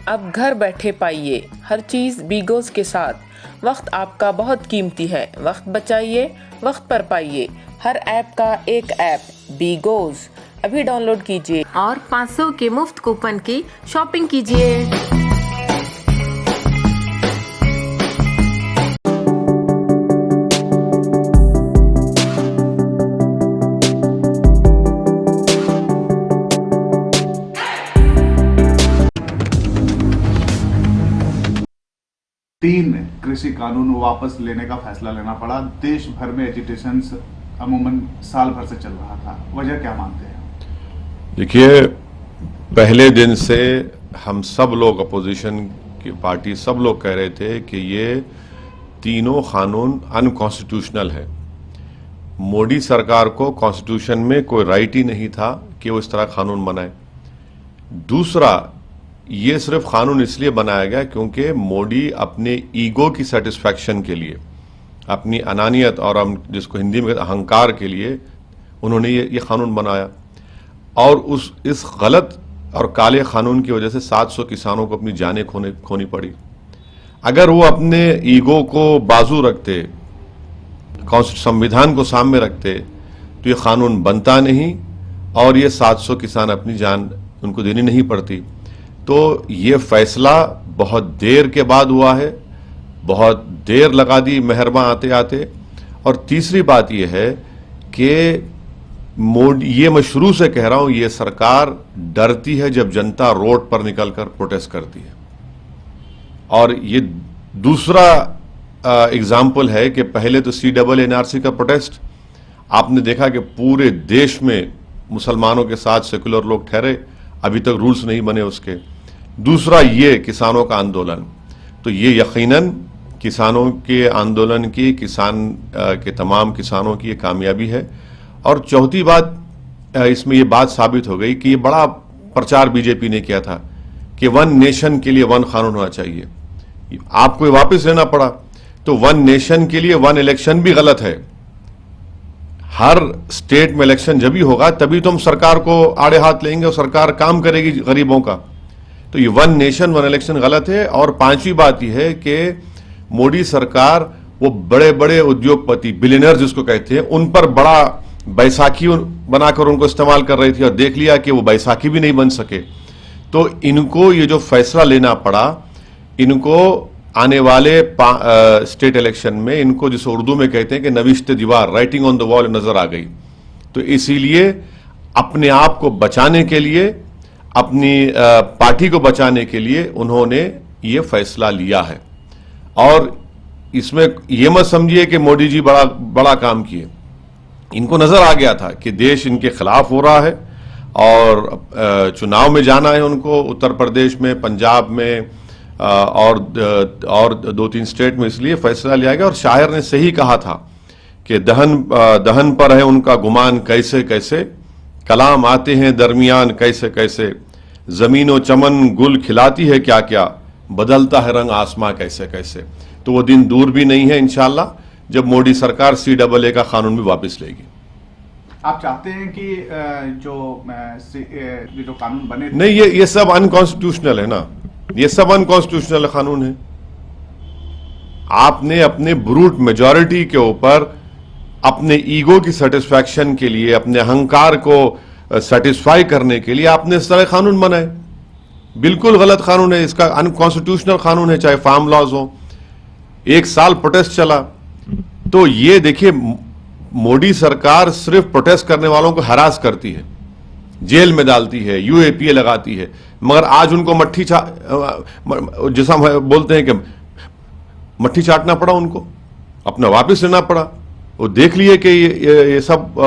अब घर बैठे पाइए हर चीज़ बीगोज़ के साथ। वक्त आपका बहुत कीमती है, वक्त बचाइए, वक्त पर पाइए। हर ऐप का एक ऐप बीगोज़ अभी डाउनलोड कीजिए और 500 के मुफ्त कूपन की शॉपिंग कीजिए। 3 कृषि कानून वापस लेने का फैसला लेना पड़ा। देश भर में एजिटेशन अमूमन साल भर से चल रहा था, वजह क्या मानते हैं? देखिए, पहले दिन से हम सब लोग, अपोजिशन की पार्टी सब लोग कह रहे थे कि ये तीनों कानून अनकॉन्स्टिट्यूशनल है। मोदी सरकार को कॉन्स्टिट्यूशन में कोई राइट ही नहीं था कि वो इस तरह कानून बनाए। दूसरा, ये सिर्फ कानून इसलिए बनाया गया क्योंकि मोदी अपने ईगो की सेटिस्फैक्शन के लिए, अपनी अनानियत और हम जिसको हिंदी में अहंकार के लिए उन्होंने ये कानून बनाया। और इस गलत और काले कानून की वजह से 700 किसानों को अपनी जानें खोनी पड़ी। अगर वो अपने ईगो को बाजू रखते, संविधान को सामने रखते, तो ये कानून बनता नहीं और ये 700 किसान अपनी जान उनको देनी नहीं पड़ती। तो ये फैसला बहुत देर के बाद हुआ है, बहुत देर लगा दी मेहरमा आते आते। और तीसरी बात यह है कि मोदी, ये मैं शुरू से कह रहा हूं, ये सरकार डरती है जब जनता रोड पर निकलकर प्रोटेस्ट करती है। और ये दूसरा एग्जाम्पल है कि पहले तो CNRC का प्रोटेस्ट आपने देखा कि पूरे देश में मुसलमानों के साथ सेकुलर लोग ठहरे, अभी तक रूल्स नहीं बने उसके। दूसरा ये किसानों का आंदोलन, तो ये यकीनन किसानों के आंदोलन की, किसान के तमाम किसानों की ये कामयाबी है। और चौथी बात, इसमें ये बात साबित हो गई कि ये बड़ा प्रचार बीजेपी ने किया था कि 1 नेशन के लिए 1 कानून होना चाहिए, आपको ये वापस लेना पड़ा। तो 1 नेशन के लिए 1 इलेक्शन भी गलत है। हर स्टेट में इलेक्शन जब भी होगा तभी तो हम सरकार को आड़े हाथ लेंगे और सरकार काम करेगी गरीबों का। तो ये 1 नेशन 1 इलेक्शन गलत है। और पांचवी बात यह है कि मोदी सरकार वो बड़े बड़े उद्योगपति, बिलियनर जिसको कहते हैं, उन पर बड़ा बैसाखी बनाकर उनको इस्तेमाल कर रही थी और देख लिया कि वो बैसाखी भी नहीं बन सके। तो इनको ये जो फैसला लेना पड़ा, इनको आने वाले स्टेट इलेक्शन में, इनको जिसे उर्दू में कहते हैं कि नविश्ते दीवार, राइटिंग ऑन द वॉल नजर आ गई। तो इसीलिए अपने आप को बचाने के लिए, अपनी पार्टी को बचाने के लिए उन्होंने ये फैसला लिया है। और इसमें यह मत समझिए कि मोदी जी बड़ा काम किए। इनको नजर आ गया था कि देश इनके खिलाफ हो रहा है और चुनाव में जाना है उनको, उत्तर प्रदेश में, पंजाब में और 2-3 स्टेट में, इसलिए फैसला लिया गया। और शायर ने सही कहा था कि दहन पर है उनका गुमान कैसे कैसे, कलाम आते हैं दरमियान कैसे कैसे, जमीनो चमन गुल खिलाती है क्या क्या, बदलता है रंग आसमां कैसे कैसे। तो वो दिन दूर भी नहीं है इंशाल्लाह जब मोदी सरकार CAA का कानून भी वापस लेगी। आप चाहते हैं कि जो कानून बने, नहीं, ये सब अनकॉन्स्टिट्यूशनल है ना, ये सब अनकॉन्स्टिट्यूशनल कानून है। आपने अपने ब्रूट मेजॉरिटी के ऊपर, अपने ईगो की सेटिस्फैक्शन के लिए, अपने अहंकार को सेटिस्फाई करने के लिए आपने इस तरह कानून बनाए। बिल्कुल गलत कानून है, इसका अनकॉन्स्टिट्यूशनल कानून है, चाहे फार्म लॉज हो। 1 साल प्रोटेस्ट चला। तो ये देखिए, मोदी सरकार सिर्फ प्रोटेस्ट करने वालों को हरास करती है, जेल में डालती है, UAPA लगाती है, मगर आज उनको जैसा हम बोलते हैं कि मट्ठी चाटना पड़ा, उनको अपना वापस लेना पड़ा। वो देख लिए कि ये सब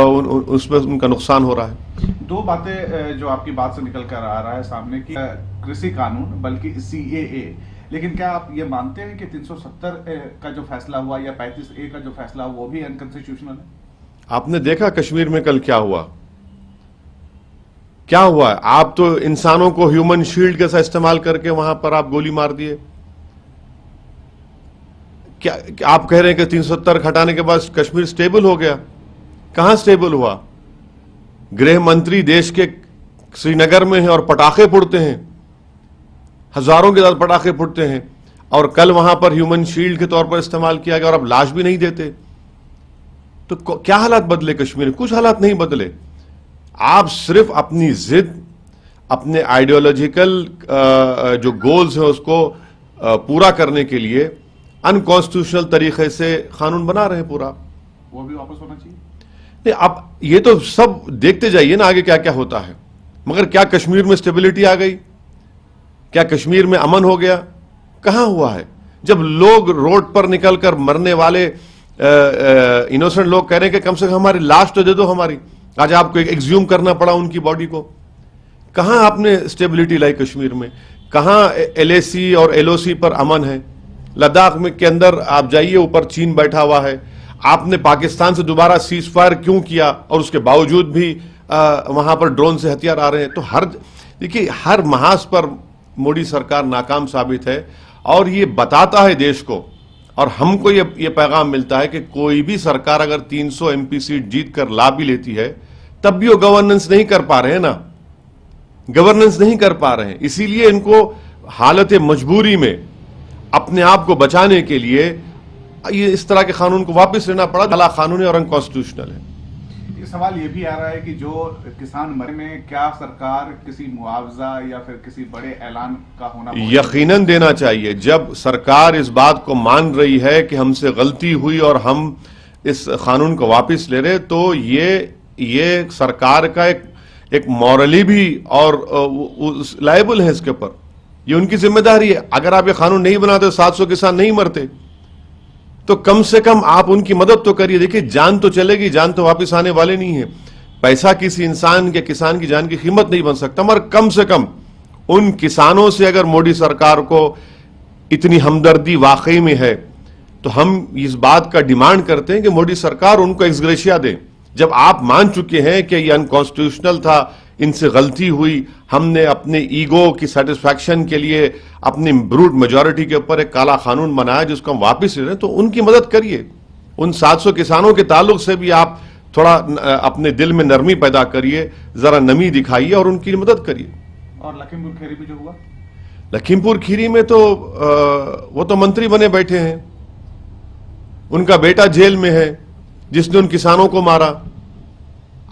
उसमें उनका नुकसान हो रहा है। 2 बातें जो आपकी बात से निकल कर आ रहा है सामने की, कृषि कानून बल्कि CAA, लेकिन क्या आप ये मानते हैं कि 370 का जो फैसला हुआ या 35A का जो फैसला हुआ वो भी अनकॉन्स्टिट्यूशनल है? आपने देखा कश्मीर में कल क्या हुआ? क्या हुआ? आप तो इंसानों को ह्यूमन शील्ड कैसा इस्तेमाल करके वहां पर आप गोली मार दिए। क्या आप कह रहे हैं कि 370 हटाने के बाद कश्मीर स्टेबल हो गया? कहां स्टेबल हुआ? गृह मंत्री देश के श्रीनगर में है और पटाखे फोड़ते हैं। हजारों के साथ पटाखे फुटते हैं, और कल वहां पर ह्यूमन शील्ड के तौर पर इस्तेमाल किया गया और अब लाश भी नहीं देते। तो क्या हालात बदले कश्मीर में? कुछ हालात नहीं बदले। आप सिर्फ अपनी जिद, अपने आइडियोलॉजिकल जो गोल्स है उसको पूरा करने के लिए अनकॉन्स्टिट्यूशनल तरीके से कानून बना रहे हैं पूरा। वो भी वापस होना चाहिए। नहीं, अब ये तो सब देखते जाइए ना आगे क्या क्या होता है। मगर क्या कश्मीर में स्टेबिलिटी आ गई? क्या कश्मीर में अमन हो गया? कहां हुआ है? जब लोग रोड पर निकलकर मरने वाले इनोसेंट लोग कह रहे हैं कि कम से कम हमारी लाश तो दे दो हमारी, आज आपको एक्सह्यूम करना पड़ा उनकी बॉडी को। कहां आपने स्टेबिलिटी लाई कश्मीर में? कहां एलएसी और एलओसी पर अमन है? लद्दाख में के अंदर आप जाइए, ऊपर चीन बैठा हुआ है। आपने पाकिस्तान से दोबारा सीज फायर क्यों किया और उसके बावजूद भी वहां पर ड्रोन से हथियार आ रहे हैं? तो देखिए हर महाज पर मोदी सरकार नाकाम साबित है, और ये बताता है देश को, और हमको ये पैगाम मिलता है कि कोई भी सरकार अगर 300 एमपी सीट जीत कर ला भी लेती है तब भी वो गवर्नेंस नहीं कर पा रहे हैं ना, गवर्नेंस नहीं कर पा रहे हैं। इसीलिए इनको हालत मजबूरी में अपने आप को बचाने के लिए ये इस तरह के कानून को वापस लेना पड़ा, काला कानून है और अनकॉन्स्टिट्यूशनल है। ये सवाल ये भी आ रहा है कि जो किसान मरे में क्या सरकार किसी मुआवजा या फिर किसी बड़े ऐलान का होना यकीनन देना चाहिए। जब सरकार इस बात को मान रही है कि हमसे गलती हुई और हम इस कानून को वापस ले रहे, तो ये सरकार का एक मॉरली भी और लायबल है इसके ऊपर, ये उनकी जिम्मेदारी है। अगर आप ये कानून नहीं बनाते 700 किसान नहीं मरते, तो कम से कम आप उनकी मदद तो करिए। देखिए जान तो चलेगी, जान तो वापस आने वाले नहीं है। पैसा किसी इंसान के, किसान की जान की कीमत नहीं बन सकता, मगर कम से कम उन किसानों से अगर मोदी सरकार को इतनी हमदर्दी वाकई में है, तो हम इस बात का डिमांड करते हैं कि मोदी सरकार उनको एक्सग्रेशिया दे। जब आप मान चुके हैं कि यह अनकॉन्स्टिट्यूशनल था, इनसे गलती हुई, हमने अपने ईगो की सेटिस्फैक्शन के लिए अपनी ब्रूट मेजॉरिटी के ऊपर एक काला कानून बनाया जिसको हम वापस ले रहे हैं, तो उनकी मदद करिए। उन 700 किसानों के ताल्लुक से भी आप थोड़ा अपने दिल में नरमी पैदा करिए, जरा नमी दिखाइए और उनकी मदद करिए। और लखीमपुर खीरी में जो हुआ, लखीमपुर खीरी में तो वो तो मंत्री बने बैठे हैं, उनका बेटा जेल में है जिसने उन किसानों को मारा।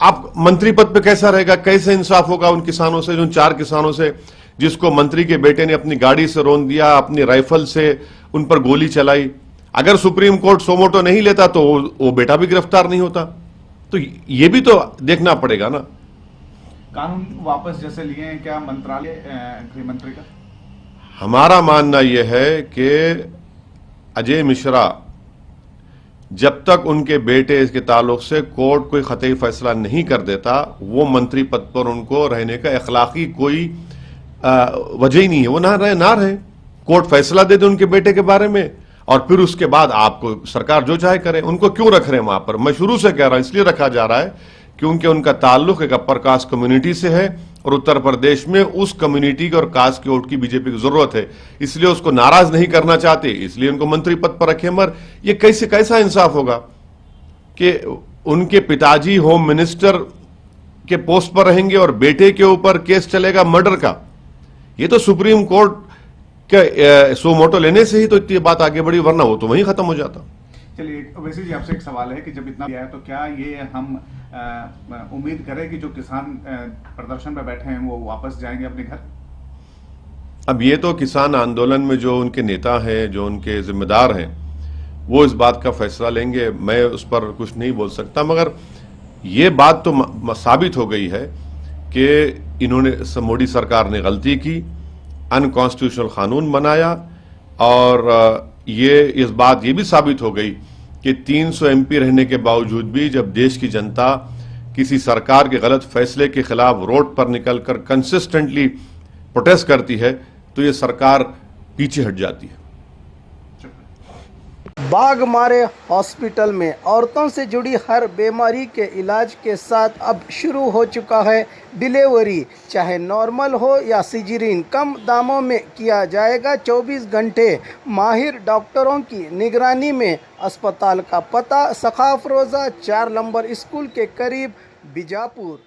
आप मंत्री पद पे कैसा रहेगा? कैसे इंसाफ होगा उन किसानों से, जो 4 किसानों से जिसको मंत्री के बेटे ने अपनी गाड़ी से रौंद दिया, अपनी राइफल से उन पर गोली चलाई। अगर सुप्रीम कोर्ट सोमोटो नहीं लेता तो वो बेटा भी गिरफ्तार नहीं होता। तो ये भी तो देखना पड़ेगा ना। कानून वापस जैसे लिए हैं, क्या मंत्रालय गृह मंत्री का? हमारा मानना यह है कि अजय मिश्रा जब तक उनके बेटे के ताल्लुक से कोर्ट कोई खतई फैसला नहीं कर देता, वो मंत्री पद पर उनको रहने का अखलाकी कोई वजह ही नहीं है। वो ना रहे, कोर्ट फैसला दे दे उनके बेटे के बारे में, और फिर उसके बाद आपको सरकार जो चाहे करे। उनको क्यों रख रहे हैं वहां पर? मैं शुरू से कह रहा हूं इसलिए रखा जा रहा है क्योंकि उनका ताल्लुक एक अपर कास्ट कम्युनिटी से है, और उत्तर प्रदेश में उस कम्युनिटी के और कास्ट के वोट की बीजेपी की जरूरत है, इसलिए उसको नाराज नहीं करना चाहते, इसलिए उनको मंत्री पद पर रखे। मगर ये कैसा इंसाफ होगा कि उनके पिताजी होम मिनिस्टर के पोस्ट पर रहेंगे और बेटे के ऊपर केस चलेगा मर्डर का? ये तो सुप्रीम कोर्ट के सोमोटो लेने से ही तो इतनी बात आगे बढ़ी, वरना वो तो वहीं खत्म हो जाता। चलिए, वैसे जी आपसे एक सवाल है कि जब इतना है तो क्या ये हम उम्मीद करें कि जो किसान प्रदर्शन पे बैठे हैं वो वापस जाएंगे अपने घर? अब ये तो किसान आंदोलन में जो उनके नेता हैं, जो उनके जिम्मेदार हैं, वो इस बात का फैसला लेंगे। मैं उस पर कुछ नहीं बोल सकता, मगर ये बात तो साबित हो गई है कि मोदी सरकार ने गलती की, अनकॉन्स्टिट्यूशनल कानून बनाया, और इस बात ये भी साबित हो गई कि 300 एमपी रहने के बावजूद भी जब देश की जनता किसी सरकार के गलत फैसले के खिलाफ रोड पर निकलकर कंसिस्टेंटली प्रोटेस्ट करती है, तो ये सरकार पीछे हट जाती है। बाघमारे हॉस्पिटल में औरतों से जुड़ी हर बीमारी के इलाज के साथ अब शुरू हो चुका है डिलीवरी, चाहे नॉर्मल हो या सिजेरियन, कम दामों में किया जाएगा। 24 घंटे माहिर डॉक्टरों की निगरानी में। अस्पताल का पता सखाफ रोज़ा 4 नंबर स्कूल के करीब, बीजापुर।